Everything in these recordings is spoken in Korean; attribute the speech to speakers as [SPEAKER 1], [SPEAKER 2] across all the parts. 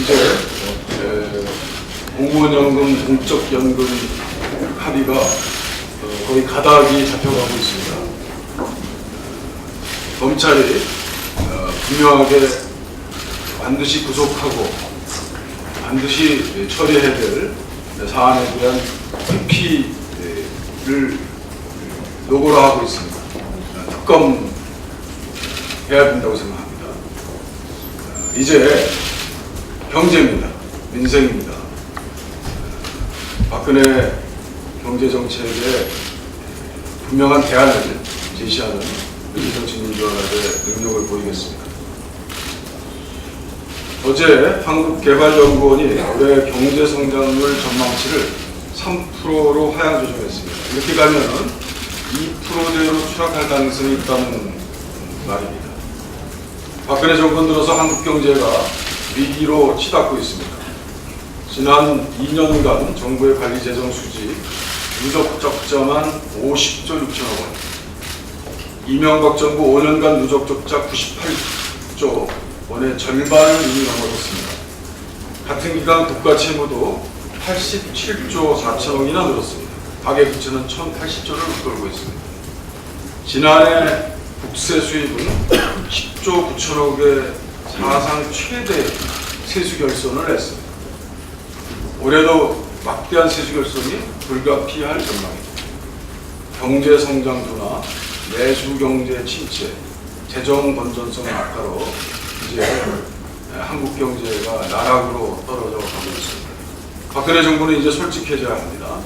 [SPEAKER 1] 이제 공무원연금, 공적연금 합의가 거의 가닥이 잡혀가고 있습니다. 검찰이 분명하게 반드시 구속하고 반드시 처리해야 될 사안에 대한 회피를 노고로 하고 있습니다. 특검해야 된다고 생각합니다. 이제 경제입니다. 민생입니다. 박근혜 경제정책에 분명한 대안을 제시하는 정치민주화의 능력을 보이겠습니다. 어제 한국개발연구원이 올해 경제성장률 전망치를 3%로 하향 조정했습니다. 이렇게 가면 2%대로 추락할 가능성이 있다는 말입니다. 박근혜 정권 들어서 한국 경제가 위기로 치닫고 있습니다. 지난 2년간 정부의 관리 재정 수지 누적 적자만 50조 6천억 원, 이명박 정부 5년간 누적 적자 98조 원의 절반을 이미 넘어섰습니다. 같은 기간 국가 채무도 87조 4천억이나 늘었습니다. 가계 부채는 1,080조를 웃돌고 있습니다. 지난해 국세 수입은 10조 9천억의 사상 최대 세수 결손을 냈습니다. 올해도 막대한 세수 결손이 불가피할 전망입니다. 경제 성장 둔화, 내수 경제 침체, 재정 건전성 악화로 이제 한국 경제가 나락으로 떨어져 가고 있습니다. 박근혜 정부는 이제 솔직해져야 합니다.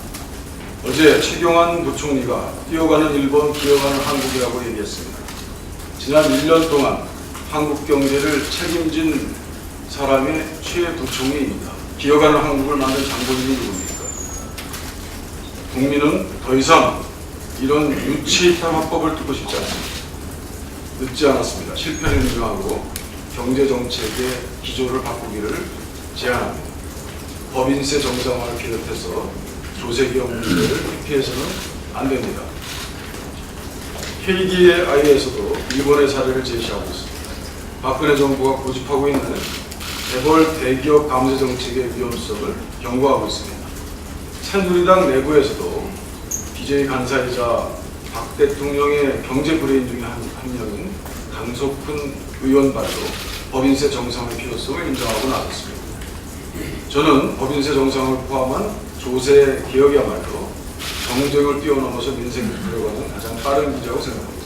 [SPEAKER 1] 어제 최경환 부총리가 뛰어가는 일본, 기어가는 한국이라고 얘기했습니다. 지난 1년 동안 한국 경제를 책임진 사람이 최 부총리입니다. 기어가는 한국을 만든 장본인이 누굽니까? 국민은 더 이상 이런 유치이탈 화법을 듣고 싶지 않습니다. 늦지 않았습니다. 실패를 인정하고 경제정책의 기조를 바꾸기를 제안합니다. 법인세 정상화를 비롯해서 조세기업 문제를 회피해서는 안 됩니다. KDI에서도 일본의 사례를 제시하고 있습니다. 박근혜 정부가 고집하고 있는 재벌 대기업 감세 정책의 위험성을 경고하고 있습니다. 새누리당 내부에서도 BJ 간사이자 박 대통령의 경제 브레인 중에 한 명인 강석훈 의원발도 법인세 정상의 필요성을 인정하고 나섰습니다. 저는 법인세 정상을 포함한 조세 개혁이야말로 정쟁을 뛰어넘어서 민생을 들어가는 가장 빠른 길이라고 생각합니다.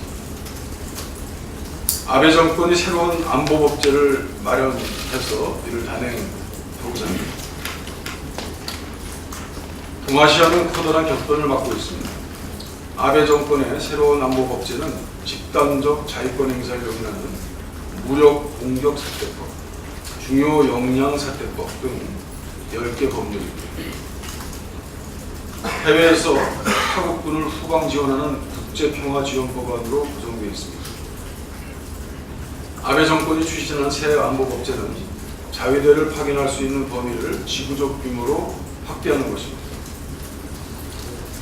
[SPEAKER 1] 아베 정권이 새로운 안보법제를 마련해서 이를 단행하고자 합니다. 동아시아는 커다란 격변을 맞고 있습니다. 아베 정권의 새로운 안보법제는 집단적 자위권 행사를 용인하는 무력 공격 사태법, 중요 역량 사태법 등 10개 법률입니다. 해외에서 타국군을 후방 지원하는 국제평화지원법안으로 구성되어 있습니다. 아베 정권이 추진한 새 안보법제는 자위대를 파견할 수 있는 범위를 지구적 규모로 확대하는 것입니다.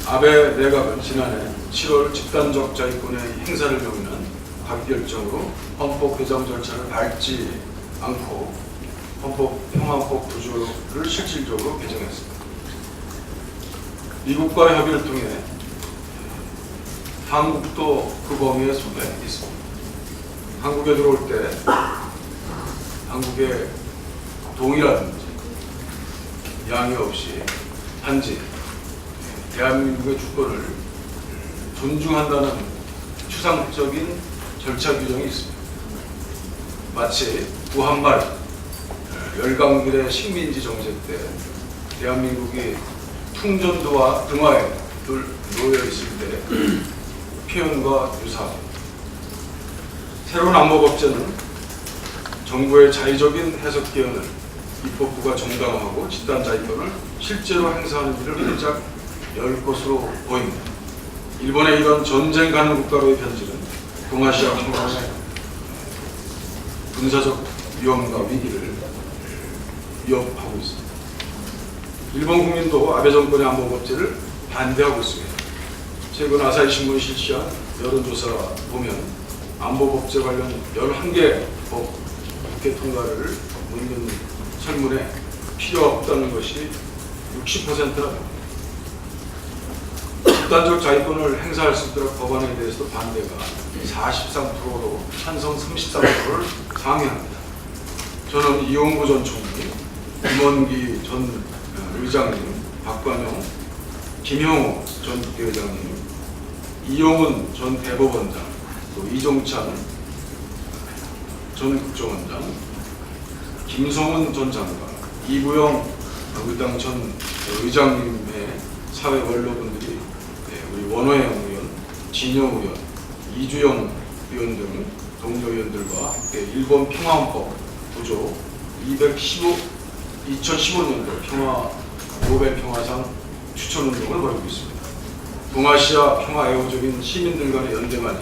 [SPEAKER 1] 아베 내각은 지난해 7월 집단적 자위권의 행사를 용인한 각결정으로 헌법 개정 절차를 밟지 않고 헌법평화법 구조를 실질적으로 개정했습니다. 미국과의 협의를 통해 한국도 그 범위에 속해 있습니다. 한국에 들어올 때 한국의 동의라든지 양해 없이 단지 대한민국의 주권을 존중한다는 추상적인 절차 규정이 있습니다. 마치 구한말 열강길의 식민지 정책 때 대한민국이 풍전도와 등화에 놓여 있을 때 표현과 유사합니다. 새로운 안보법제는 정부의 자의적인 해석 개헌을 입법부가 정당화하고 집단 자위권을 실제로 행사하는 일을 활짝 열 것으로 보입니다. 일본의 이런 전쟁 가는 국가로의 변질은 동아시아 평화의 군사적 위험과 위기를 위협하고 있습니다. 일본 국민도 아베 정권의 안보법제를 반대하고 있습니다. 최근 아사히신문이 실시한 여론조사 보면 안보법제 관련 11개 법 국회 통과를 묻는 설문에 필요 없다는 것이 60%나 됩니다. 집단적 자위권을 행사할 수 있도록 법안에 대해서도 반대가 43%로 찬성 33%를 상회합니다. 저는 이용구 전 총리, 임원기 전 의장님, 박관영, 김형호 전 국회의장님, 이용훈 전 대법원장, 또 이종찬 전 국정원장, 김성훈 전 장관, 이부영 의당 전 의장님의 사회 원로분들이 우리 원호영 의원, 진영 의원, 이주영 의원 등 동료 의원들과 함께 일본 평화헌법 구조 2015년도 평화 노벨 평화상 추천운동을 벌이고 있습니다. 동아시아 평화 애호적인 시민들 간의 연대만이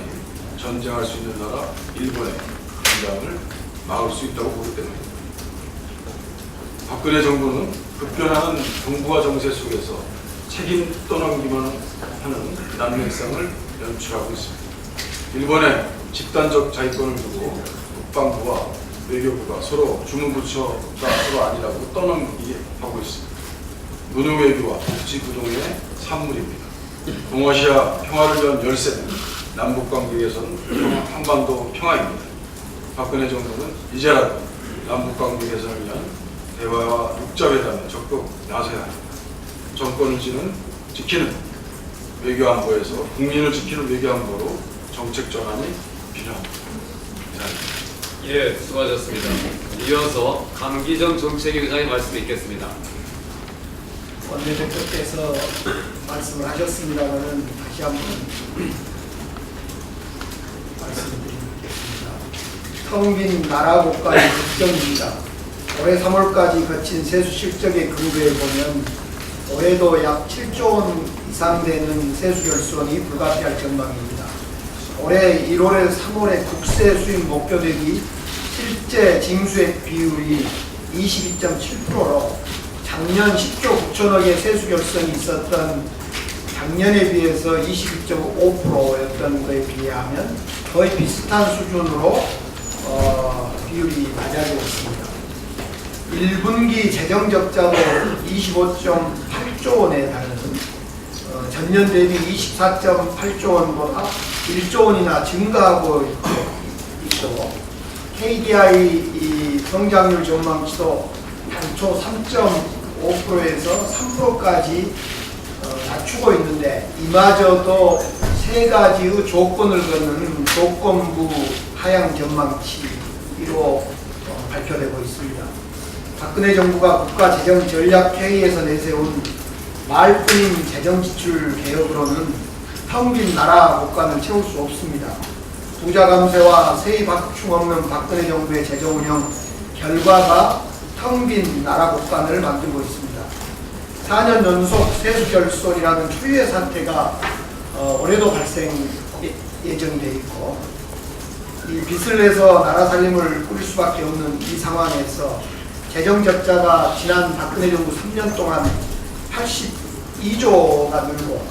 [SPEAKER 1] 전쟁할 수 있는 나라 일본의 긴장을 막을 수 있다고 보기 때문입니다. 박근혜 정부는 급변하는 정부와 정세 속에서 책임 떠넘기만 하는 난맥상을 연출하고 있습니다. 일본의 집단적 자위권을 두고 국방부와 외교부가 서로 주문부처가 서로 아니라고 떠넘기게 하고 있습니다. 문화외교와 복지부동의 산물입니다. 동아시아 평화를 위한 열쇠는 남북관계 개선, 한반도 평화입니다. 박근혜 정부는 이제라도 남북관계 개선을 위한 대화와 육자회담에 적극 나서야 합니다. 정권을 지키는 외교안보에서 국민을 지키는 외교안보로 정책 전환이 필요합니다. 감사합니다.
[SPEAKER 2] 예, 수고하셨습니다. 이어서 강기정 정책위의장의 말씀 있겠습니다.
[SPEAKER 3] 원내대표께서 말씀을 하셨습니다만은 다시 한번 말씀드리겠습니다. 텅 빈 나라 국가의 국정입니다. 올해 3월까지 거친 세수 실적의 근거에 보면 올해도 약 7조 원 이상 되는 세수 결손이 불가피할 전망입니다. 올해 1월에 3월에 국세 수입 목표 대비 실제 징수액 비율이 22.7%로 작년 10조 9천억의 세수 결손이 있었던 작년에 비해서 22.5%였던 것에 비하면 거의 비슷한 수준으로 비율이 낮아지고 있습니다. 1분기 재정 적자도 25.8조 원에 달하는 전년 대비 24.8조 원보다 1조 원이나 증가하고 있고 KDI 성장률 전망치도 당초 3.5%에서 3%까지 낮추고 있는데 이마저도 세 가지의 조건을 걷는 조건부 하향 전망치로 발표되고 있습니다. 박근혜 정부가 국가재정전략회의에서 내세운 말뿐인 재정지출 개혁으로는 텅 빈 나라 국가는 채울 수 없습니다. 부자 감세와 세입 확충 없는 박근혜 정부의 재정운영 결과가 텅 빈 나라 국간을 만들고 있습니다. 4년 연속 세수 결손이라는 초유의 사태가 올해도 발생 예정이 되어 있고 이 빚을 내서 나라 살림을 꾸릴 수밖에 없는 이 상황에서 재정 적자가 지난 박근혜 정부 3년 동안 82조가 늘고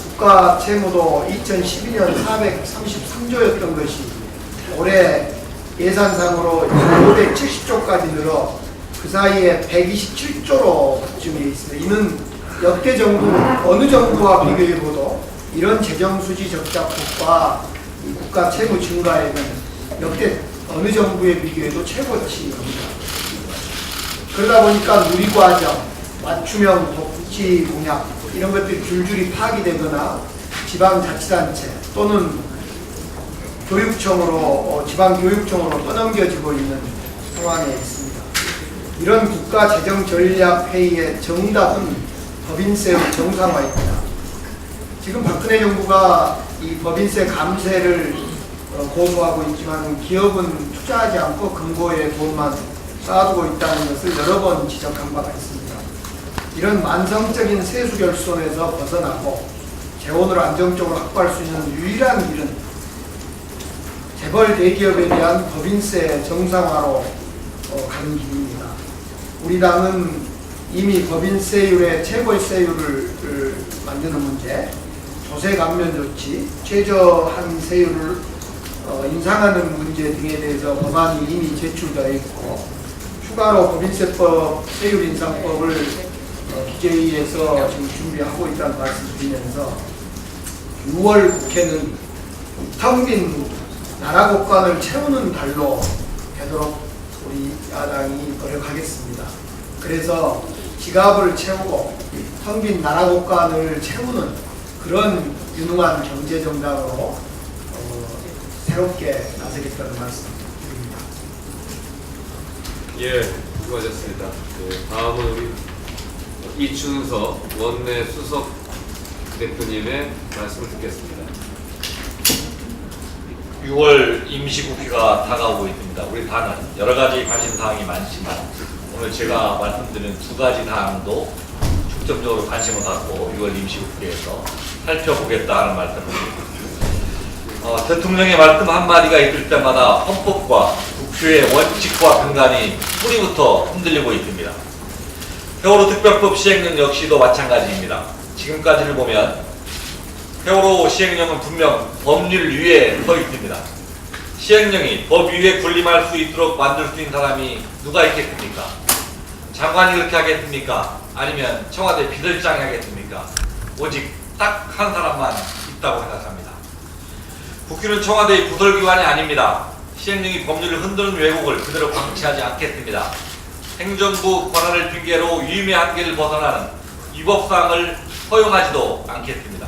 [SPEAKER 3] 국가 채무도 2012년 433조였던 것이 올해 예산상으로 570조까지 늘어 그 사이에 127조로 집중해 있습니다. 이는 역대 정부 어느 정부와 비교해보도 이런 재정수지 적자폭과 국가 채무 증가액은 역대 어느 정부에 비교해도 최고치입니다. 그러다 보니까 누리과정, 맞춤형 복지 공약 이런 것들이 줄줄이 파기되거나 지방자치단체 또는 교육청으로 지방교육청으로 떠넘겨지고 있는 상황에 있습니다. 이런 국가재정전략회의의 정답은 법인세의 정상화입니다. 지금 박근혜 정부가 이 법인세 감세를 고수하고 있지만 기업은 투자하지 않고 금고에 돈만 쌓아두고 있다는 것을 여러 번 지적한 바가 있습니다. 이런 만성적인 세수 결손에서 벗어나고 재원을 안정적으로 확보할 수 있는 유일한 길은 재벌 대기업에 대한 법인세 정상화로 가는 길입니다. 우리 당은 이미 법인세율의 최고세율을 만드는 문제, 조세 감면 조치, 최저한 세율을 인상하는 문제 등에 대해서 법안이 이미 제출되어 있고 추가로 법인세법 세율인상법을 기재위에서 지금 준비하고 있다는 말씀 드리면서 6월 국회는 텅 빈 나라 곳간을 채우는 달로 되도록 우리 야당이 노력하겠습니다. 그래서 지갑을 채우고 텅 빈 나라 곳간을 채우는 그런 유능한 경제정당으로 새롭게 나서겠다는 말씀 드립니다.
[SPEAKER 2] 예, 수고하셨습니다. 예, 다음은 우리 이춘석 원내 수석 대표님의 말씀을 듣겠습니다.
[SPEAKER 4] 6월 임시국회가 다가오고 있습니다. 우리 당은 여러 가지 관심사항이 많지만 오늘 제가 말씀드린 두 가지 사항도 중점적으로 관심을 갖고 6월 임시국회에서 살펴보겠다 하는 말씀을 드립니다. 대통령의 말씀 한마디가 있을 때마다 헌법과 국회의 원칙과 근간이 뿌리부터 흔들리고 있습니다. 세월호 특별법 시행령 역시도 마찬가지입니다. 지금까지를 보면 세월호 시행령은 분명 법률 위에 서 있습니다. 시행령이 법 위에 군림할 수 있도록 만들 수 있는 사람이 누가 있겠습니까? 장관이 그렇게 하겠습니까? 아니면 청와대 비서실장이 하겠습니까? 오직 딱 한 사람만 있다고 생각합니다. 국회는 청와대의 부설기관이 아닙니다. 시행령이 법률을 흔드는 왜곡을 그대로 방치하지 않겠습니다. 행정부 권한을 핑계로 위임의 한계를 벗어나는 위법사항을 허용하지도 않겠습니다.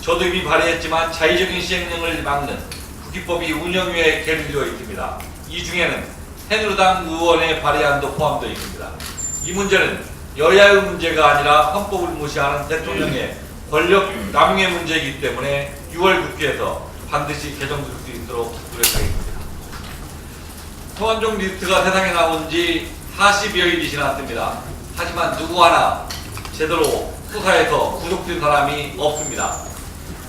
[SPEAKER 4] 저도 이미 발의했지만 자의적인 시행령을 막는 국기법이 운영위에 계류되어 있습니다. 이 중에는 새누리당 의원의 발의안도 포함되어 있습니다. 이 문제는 여야의 문제가 아니라 헌법을 무시하는 대통령의 권력 남용의 문제이기 때문에 6월 국회에서 반드시 개정될 수 있도록 노력하겠습니다. 성완종 리스트가 세상에 나온 지 40여일이 지났습니다. 하지만 누구 하나 제대로 수사에서 구속된 사람이 없습니다.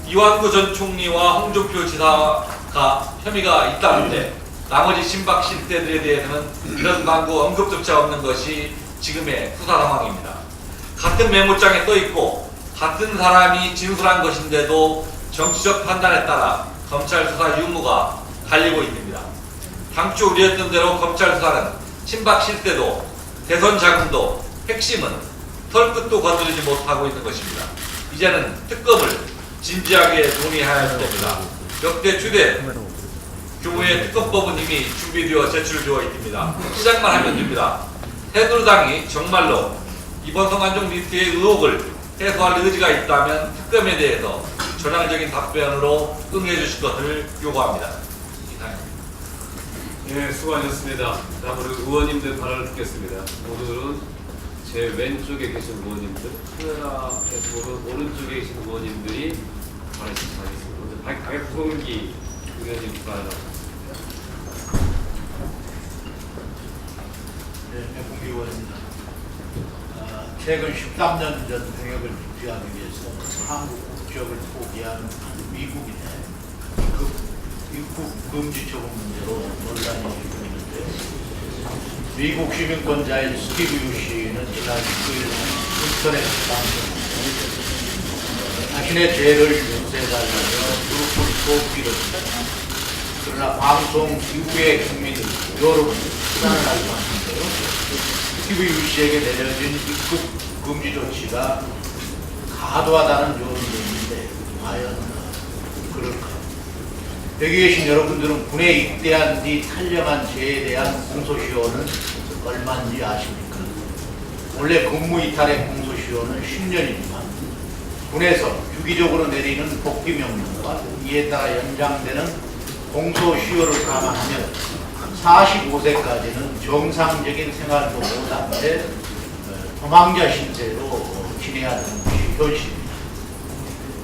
[SPEAKER 4] 이완구 전 총리와 홍준표 지사가 혐의가 있다는데 나머지 신박 실세들에 대해서는 이런 광고 언급조차 없는 것이 지금의 수사 상황입니다. 같은 메모장에 써있고 같은 사람이 진술한 것인데도 정치적 판단에 따라 검찰 수사 유무가 갈리고 있습니다. 당초 우려했던 대로 검찰 수사는 친박 실세도 대선 자금도 핵심은 털끝도 건드리지 못하고 있는 것입니다. 이제는 특검을 진지하게 논의해야 할 때입니다. 역대 최대 규모의 특검법은 이미 준비되어 제출되어 있습니다. 시작만 하면 됩니다. 새누리당이 정말로 이번 성완종 리스트의 의혹을 해소할 의지가 있다면 특검에 대해서 전향적인 답변으로 응해 주실 것을 요구합니다. 이상입니다.
[SPEAKER 2] 예, 수고하셨습니다. 다음으로 의원님들 발언을 듣겠습니다. 오늘은 제 왼쪽에 계신 의원님들, 카메라에서 보는 오른쪽에 계신 의원님들이 발언하겠습니다. 먼저 박홍기 의원님 발언하겠습니다.
[SPEAKER 5] 네, 백봉기 의원입니다. 최근 13년 전 병역을 준비하기 위해서 한국 국적을 포기한 미국인의 입국 금지 처분 문제로 논란이 일고 있는데 미국 시민권자인 스티브 유 씨는 지난 9일 인터넷 방송에서 자신의 죄를 용서해달라며 무릎을 꿇기로 했습니다. 그러나 방송 이후의 국민들 여러분 수단을 알고 왔는데요. 스티브 유 씨에게 내려진 입국 금지 조치가 과도하다는 요론도 있는데 과연 그럴까요? 여기 계신 여러분들은 군에 입대한 뒤 탈영한 죄에 대한 공소시효는 얼마인지 아십니까? 원래 근무 이탈의 공소시효는 10년이지만 군에서 주기적으로 내리는 복귀 명령과 이에 따라 연장되는 공소시효를 감안하면 45세까지는 정상적인 생활도 못한 채 도망자 신세로 지내야 하는 것이 현실입니다.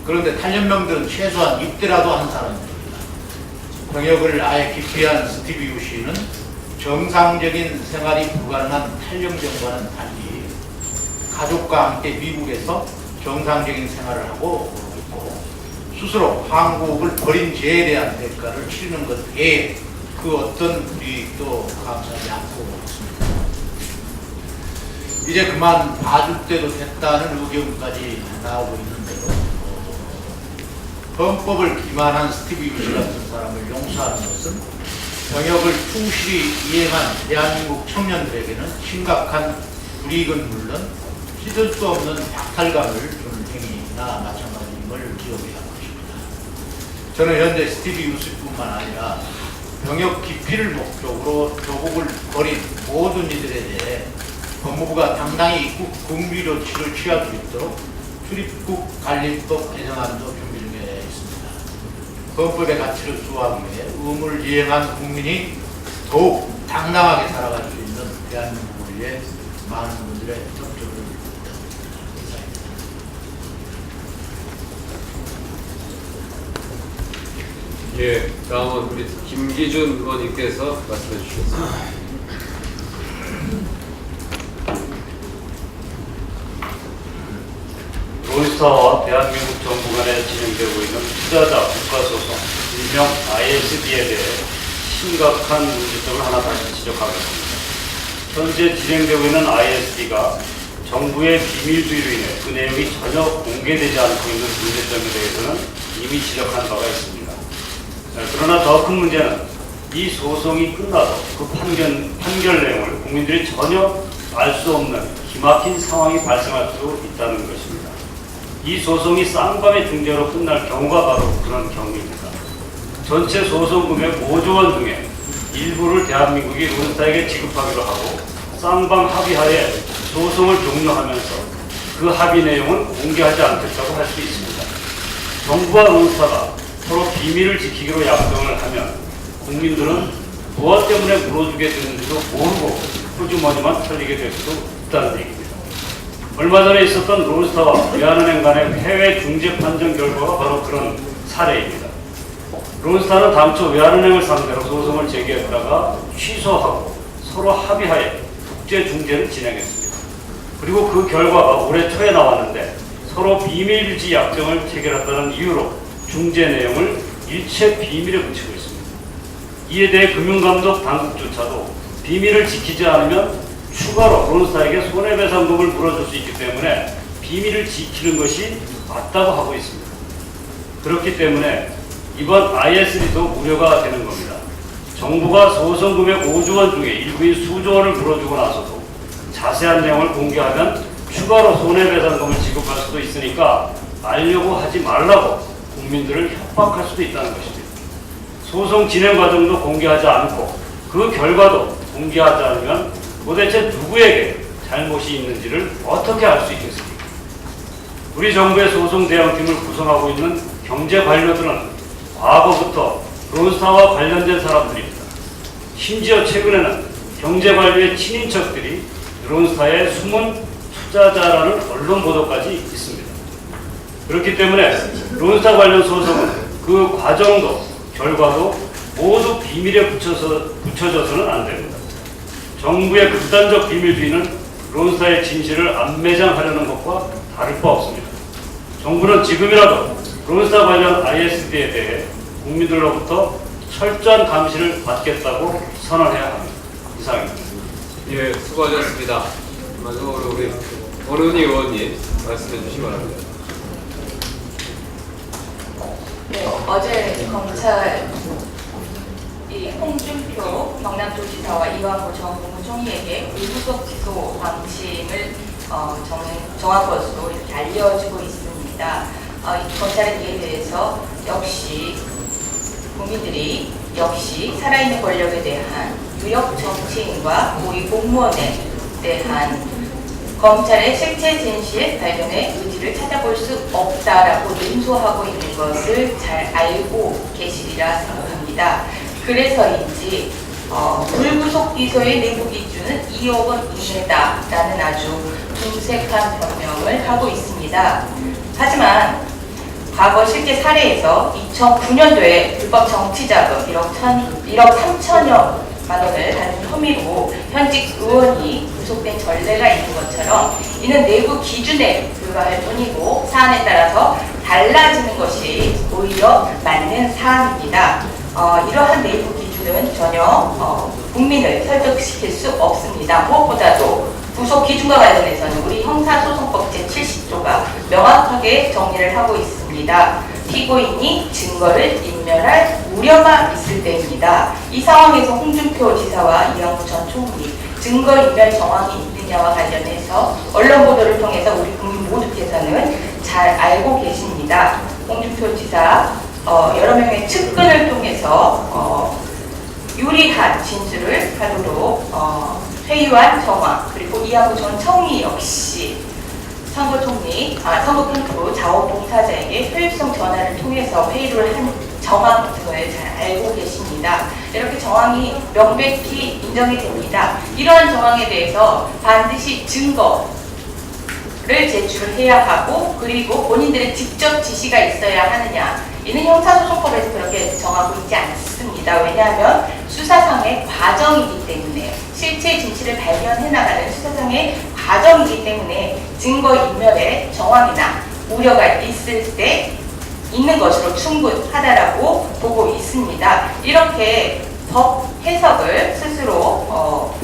[SPEAKER 5] 그런데 탈영명들은 최소한 입대라도 한 사람들입니다. 병역을 아예 기피한 스티브 유 씨는 정상적인 생활이 불가능한 탈영병과는 달리 가족과 함께 미국에서 정상적인 생활을 하고 있고 스스로 한국을 버린 죄에 대한 대가를 치르는 것 외에 그 어떤 불이익도 감사하지 않고 있습니다. 이제 그만 봐줄 때도 됐다는 의견까지 나오고 있는데요. 헌법을 기만한 스티브 유 씨 같은 사람을 용서하는 것은 병역을 충실히 이행한 대한민국 청년들에게는 심각한 불이익은 물론 씻을 수 없는 박탈감을 주는 행위나 마찬가지임을 기억해야 할 것입니다. 저는 현재 스티브 유스뿐만 아니라 병역 기피를 목적으로 조국을 버린 모든 이들에 대해 법무부가 당당히 입국 금지 조치를 취할 수 있도록 출입국 관리법 개정안도 준비 중에 있습니다. 헌법의 가치를 수호하기 위해 의무를 이행한 국민이 더욱 당당하게 살아갈 수 있는 대한민국을 위해 많은 분들의 협조를 부탁드립니다.
[SPEAKER 2] 예, 다음은 우리 김기준 의원님께서 말씀해 주시겠습니다.
[SPEAKER 6] 롤스타와 대한민국 정부 간에 진행되고 있는 투자자 국가소송, 일명 ISD에 대해 심각한 문제점을 하나 다시 지적하겠습니다. 현재 진행되고 있는 ISD가 정부의 비밀주의로 인해 그 내용이 전혀 공개되지 않고 있는 문제점에 대해서는 이미 지적한 바가 있습니다. 그러나 더 큰 문제는 이 소송이 끝나도 그 판결 내용을 국민들이 전혀 알 수 없는 기막힌 상황이 발생할 수 있다는 것입니다. 이 소송이 쌍방의 중재로 끝날 경우가 바로 그런 경우입니다. 전체 소송 금액 5조 원 중에 일부를 대한민국이 론스타에게 지급하기로 하고 쌍방 합의하에 소송을 종료하면서 그 합의 내용은 공개하지 않겠다고 할 수 있습니다. 정부와 론스타가 서로 비밀을 지키기로 약정을 하면 국민들은 무엇 때문에 물어주게 되는지도 모르고 호주머니만 털리게 될 수도 있다는 얘기입니다. 얼마 전에 있었던 론스타와 외환은행 간의 해외 중재 판정 결과가 바로 그런 사례입니다. 론스타는 당초 외환은행을 상대로 소송을 제기했다가 취소하고 서로 합의하에 국제 중재를 진행했습니다. 그리고 그 결과가 올해 초에 나왔는데 서로 비밀 유지 약정을 체결했다는 이유로 중재 내용을 일체 비밀에 붙이고 있습니다. 이에 대해 금융감독 당국조차도 비밀을 지키지 않으면 추가로 론스타에게 손해배상금을 물어줄 수 있기 때문에 비밀을 지키는 것이 맞다고 하고 있습니다. 그렇기 때문에 이번 ISD도 무효가 되는 겁니다. 정부가 소송 금액 5조 원 중에 일부인 수조 원을 물어주고 나서도 자세한 내용을 공개하면 추가로 손해배상금을 지급할 수도 있으니까 알려고 하지 말라고 국민들을 협박할 수도 있다는 것입니다. 소송 진행 과정도 공개하지 않고 그 결과도 공개하지 않으면 도대체 누구에게 잘못이 있는지를 어떻게 알 수 있겠습니까? 우리 정부의 소송 대응팀을 구성하고 있는 경제 관료들은 과거부터 론스타와 관련된 사람들입니다. 심지어 최근에는 경제 관료의 친인척들이 론스타의 숨은 투자자라는 언론 보도까지 있습니다. 그렇기 때문에 론스타 관련 소송은 그 과정도 결과도 모두 비밀에 붙여져서는 안 됩니다. 정부의 극단적 비밀주의는 론스타의 진실을 안매장하려는 것과 다를 바 없습니다. 정부는 지금이라도 론스타 관련 ISD에 대해 국민들로부터 철저한 감시를 받겠다고 선언해야 합니다. 이상입니다.
[SPEAKER 2] 예, 수고하셨습니다. 마지막으로 우리 원은희 의원님 말씀해 주시기 바랍니다.
[SPEAKER 7] 네, 어제 검찰 홍준표 경남도지사와 이완구 전 국무총리에게 불구속 기소 방침을 정한 것으로 이렇게 알려지고 있습니다. 검찰은 이에 대해서 역시 국민들이 살아있는 권력에 대한 유력 정치인과 고위 공무원에 대한 검찰의 실체 진실 발견의 의지를 찾아볼 수 없다라고 능소하고 있는 것을 잘 알고 계시리라 생각합니다. 그래서인지 불구속 기소의 내부 기준은 2억 원 이내다라는 아주 궁색한 변명을 하고 있습니다. 하지만 과거 실제 사례에서 2009년도에 불법 정치자금 1억 3천여 만 원을 받은 혐의로 현직 의원이 구속된 전례가 있는 것처럼 이는 내부 기준에 불과할 뿐이고 사안에 따라서 달라지는 것이 오히려 맞는 사안입니다. 이러한 내부 기준은 전혀 국민을 설득시킬 수 없습니다. 무엇보다도 구속 기준과 관련해서는 우리 형사소송법 제70조가 명확하게 정리를 하고 있습니다. 피고인이 증거를 인멸할 우려가 있을 때입니다. 이 상황에서 홍준표 지사와 이완구 전 총리 증거 인멸 정황이 있느냐와 관련해서 언론 보도를 통해서 우리 국민 모두께서는 잘 알고 계십니다. 홍준표 지사 여러 명의 측근을 통해서 유리한 진술을 하도록 회유한 정황, 그리고 이완구 전 총리 역시 선거캠프 자원봉사자에게 효율성 전화를 통해서 회의를 한 정황 등을 잘 알고 계십니다. 이렇게 정황이 명백히 인정이 됩니다. 이러한 정황에 대해서 반드시 증거를 제출을 해야 하고, 그리고 본인들의 직접 지시가 있어야 하느냐, 이는 형사소송법에서 그렇게 정하고 있지 않습니다. 왜냐하면 수사상의 과정이기 때문에, 실체 진실을 발견해 나가는 수사상의 과정이기 때문에 증거인멸의 정황이나 우려가 있을 때 있는 것으로 충분하다라고 보고 있습니다. 이렇게 법 해석을 스스로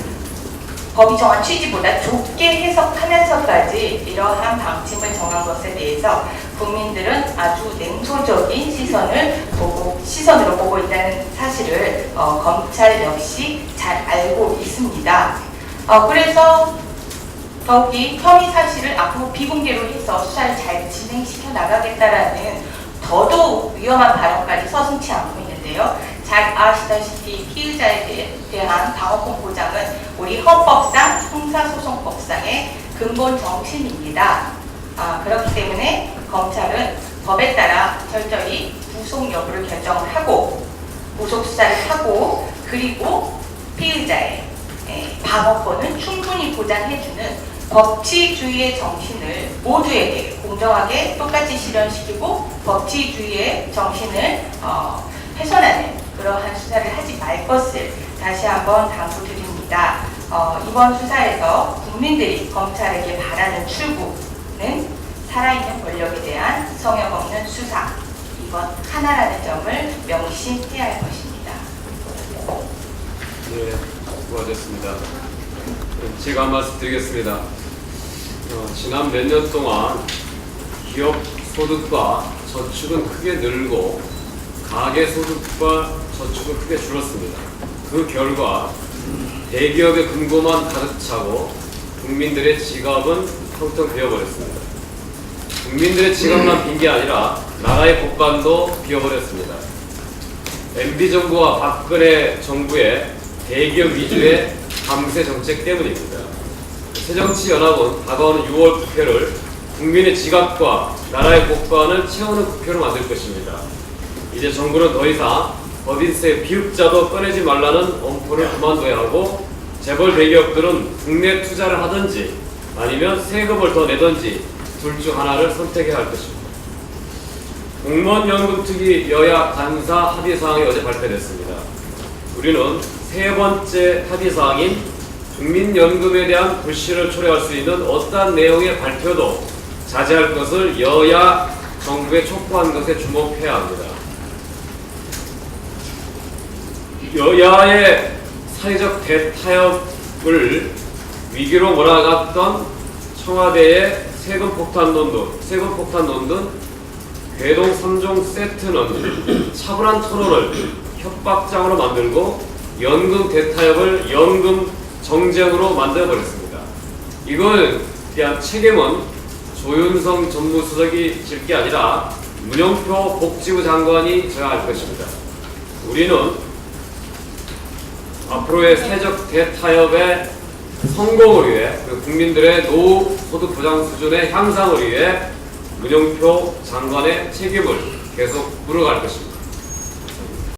[SPEAKER 7] 법이 정한 취지보다 좁게 해석하면서까지 이러한 방침을 정한 것에 대해서 국민들은 아주 냉소적인 시선으로 보고 있다는 사실을 검찰 역시 잘 알고 있습니다. 그래서 더욱이 혐의 사실을 앞으로 비공개로 해서 수사를 잘 진행시켜 나가겠다라는 더더욱 위험한 발언까지 서슴지 않고 있는데요. 잘 아시다시피 피의자에 대한 방어권 보장은 우리 헌법상, 형사소송법상의 근본 정신입니다. 그렇기 때문에 검찰은 법에 따라 철저히 구속 여부를 결정을 하고, 구속 수사를 하고, 그리고 피의자의 방어권은 충분히 보장해주는 법치주의의 정신을 모두에게 공정하게 똑같이 실현시키고, 법치주의의 정신을 훼손하는 그러한 수사를 하지 말 것을 다시 한번 당부드립니다. 이번 수사에서 국민들이 검찰에게 바라는 출구는 살아있는 권력에 대한 성역 없는 수사, 이건 하나라는 점을 명심해야 할 것입니다.
[SPEAKER 2] 네, 수고하셨습니다. 제가 한 말씀 드리겠습니다. 지난 몇 년 동안 기업 소득과 저축은 크게 늘고 가계 소득과 저축은 크게 줄었습니다. 그 결과 대기업의 금고만 가득 차고 국민들의 지갑은 텅텅 비어버렸습니다. 국민들의 지갑만 빈 게 아니라 나라의 곳간도 비어버렸습니다. MB정부와 박근혜 정부의 대기업 위주의 감세 정책 때문입니다. 새정치연합은 다가오는 6월 국회를 국민의 지갑과 나라의 곳간을 채우는 국회로 만들 것입니다. 이제 정부는 더 이상 법인세 비읍자도 꺼내지 말라는 엄포를 그만둬야 하고, 재벌 대기업들은 국내 투자를 하든지 아니면 세금을 더 내든지 둘 중 하나를 선택해야 할 것입니다. 공무원연금 특위 여야 간사 합의사항이 어제 발표됐습니다. 우리는 세 번째 합의사항인 국민연금에 대한 불신을 초래할 수 있는 어떠한 내용의 발표도 자제할 것을 여야 정부에 촉구한 것에 주목해야 합니다. 여야의 사회적 대타협을 위기로 몰아갔던 청와대의 세금 폭탄 논문, 괴동 3종 세트는 차분한 토론을 협박장으로 만들고 연금 대타협을 연금 정쟁으로 만들어버렸습니다. 이걸 대한 책임은 조윤성 정무수석이 질 게 아니라 문영표 복지부 장관이 져야 할 것입니다. 우리는 앞으로의 사회적 대타협의 성공을 위해, 국민들의 노후 소득 보장 수준의 향상을 위해 문영표 장관의 책임을 계속 물어갈 것입니다.